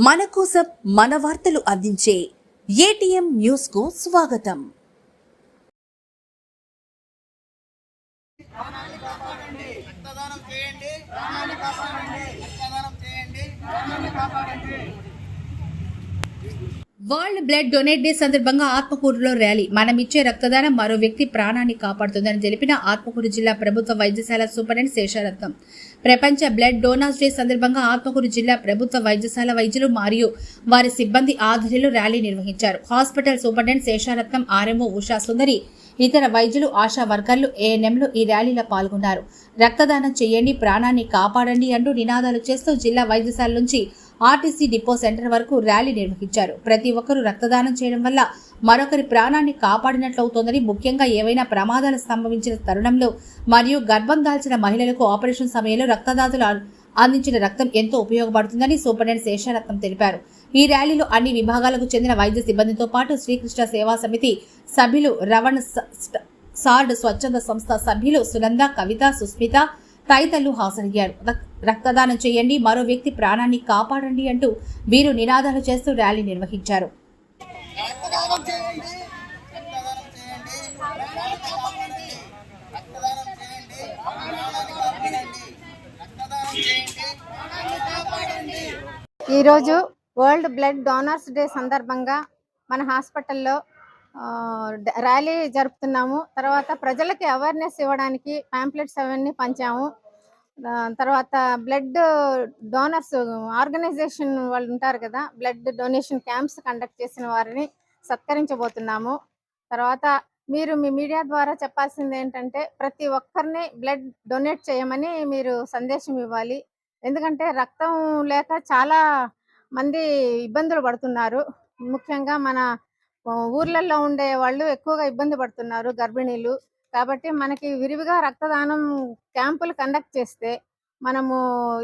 మన కోసం మన వార్తలు అందించే ఏటీఎం న్యూస్ కు స్వాగతం. వరల్డ్ బ్లడ్ డొనేట్ డే సందర్భంగా ఆత్మకూరులో ర్యాలీ. మనమిచ్చే రక్తదానం మరో వ్యక్తి ప్రాణాన్ని కాపాడుతుందని తెలిపిన ఆత్మకూరు జిల్లా ప్రభుత్వ వైద్యశాల సూపరింటెండెంట్ శేషారత్నం. ప్రపంచ బ్లడ్ డోనర్స్ డే సందర్భంగా ఆత్మకూరు జిల్లా ప్రభుత్వ వైద్యశాల వైద్యులు మరియు వారి సిబ్బంది ఆధ్వర్యంలో ర్యాలీ నిర్వహించారు. Hospital superintendent Sesharatnam, RMO Usha Sundari, ఇతర వైద్యులు, ఆశా వర్కర్లు, ఏఎన్ఎంలు ఈ ర్యాలీలో పాల్గొన్నారు. రక్తదానం చేయండి, ప్రాణాన్ని కాపాడండి అంటూ నినాదాలు చేస్తూ జిల్లా వైద్యశాల నుంచి ఆర్టీసీ డిపో సెంటర్ వరకు ర్యాలీ నిర్వహించారు. ప్రతి ఒక్కరూ రక్తదానం చేయడం వల్ల మరొకరి ప్రాణాన్ని కాపాడినట్లవుతోందని, ముఖ్యంగా ఏవైనా ప్రమాదాలు సంభవించిన తరుణంలో మరియు గర్భం దాల్చిన మహిళలకు ఆపరేషన్ సమయంలో రక్తదాతలు అందించిన రక్తం ఎంతో ఉపయోగపడుతుందని సూపరింటెండెంట్ శేషారత్నం తెలిపారు. ఈ ర్యాలీలో అన్ని విభాగాలకు చెందిన వైద్య సిబ్బందితో పాటు శ్రీకృష్ణ సేవా సమితి సభ్యులు, రవణ్ సార్డ్ స్వచ్ఛంద సంస్థ సభ్యులు సునంద, కవిత, సుస్మిత తదితరులు హాజరయ్యారు. రక్తదానం చేయండి, మరో వ్యక్తి ప్రాణాన్ని కాపాడండి అంటూ వీరు నినాదాలు చేస్తూ ర్యాలీ నిర్వహించారు. ఈరోజు వరల్డ్ బ్లడ్ డోనర్స్ డే సందర్భంగా మన హాస్పిటల్లో ర్యాలీ జరుపుతున్నాము. తర్వాత ప్రజలకి అవేర్నెస్ ఇవ్వడానికి ప్యాంప్లెట్స్ అవన్నీ పంచాము. తర్వాత బ్లడ్ డోనర్స్ ఆర్గనైజేషన్ వాళ్ళు ఉంటారు కదా, బ్లడ్ డొనేషన్ క్యాంప్స్ కండక్ట్ చేసిన వారిని సత్కరించబోతున్నాము. తర్వాత మీరు మీ మీడియా ద్వారా చెప్పాల్సింది ఏంటంటే, ప్రతి ఒక్కరిని బ్లడ్ డొనేట్ చేయమని మీరు సందేశం ఇవ్వాలి. ఎందుకంటే రక్తం లేక చాలా మంది ఇబ్బందులు పడుతున్నారు. ముఖ్యంగా మన ఊర్లలో ఉండే వాళ్ళు ఎక్కువగా ఇబ్బంది పడుతున్నారు, గర్భిణీలు. కాబట్టి మనకి విరివిగా రక్తదానం క్యాంపులు కండక్ట్ చేస్తే మనము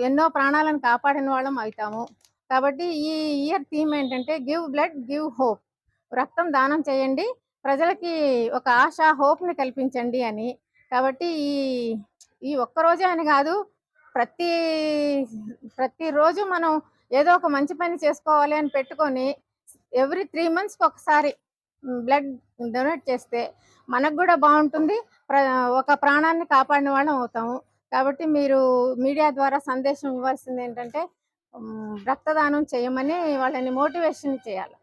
ఎన్నో ప్రాణాలను కాపాడిన వాళ్ళం అవుతాము. కాబట్టి ఈ ఇయర్ థీమ్ ఏంటంటే, గివ్ బ్లడ్ గివ్ హోప్. రక్తం దానం చేయండి, ప్రజలకి ఒక ఆశ, హోప్ని కల్పించండి అని. కాబట్టి ఈ ఒక్కరోజే అని కాదు, ప్రతిరోజు మనం ఏదో ఒక మంచి పని చేసుకోవాలి అని పెట్టుకొని ఎవ్రీ 3 monthsకి ఒకసారి బ్లడ్ డొనేట్ చేస్తే మనకు కూడా బాగుంటుంది, ఒక ప్రాణాన్ని కాపాడిన వాళ్ళం అవుతాము. కాబట్టి మీరు మీడియా ద్వారా సందేశం ఇవ్వాల్సింది ఏంటంటే, రక్తదానం చేయమని వాళ్ళని మోటివేషన్ చేయాలి.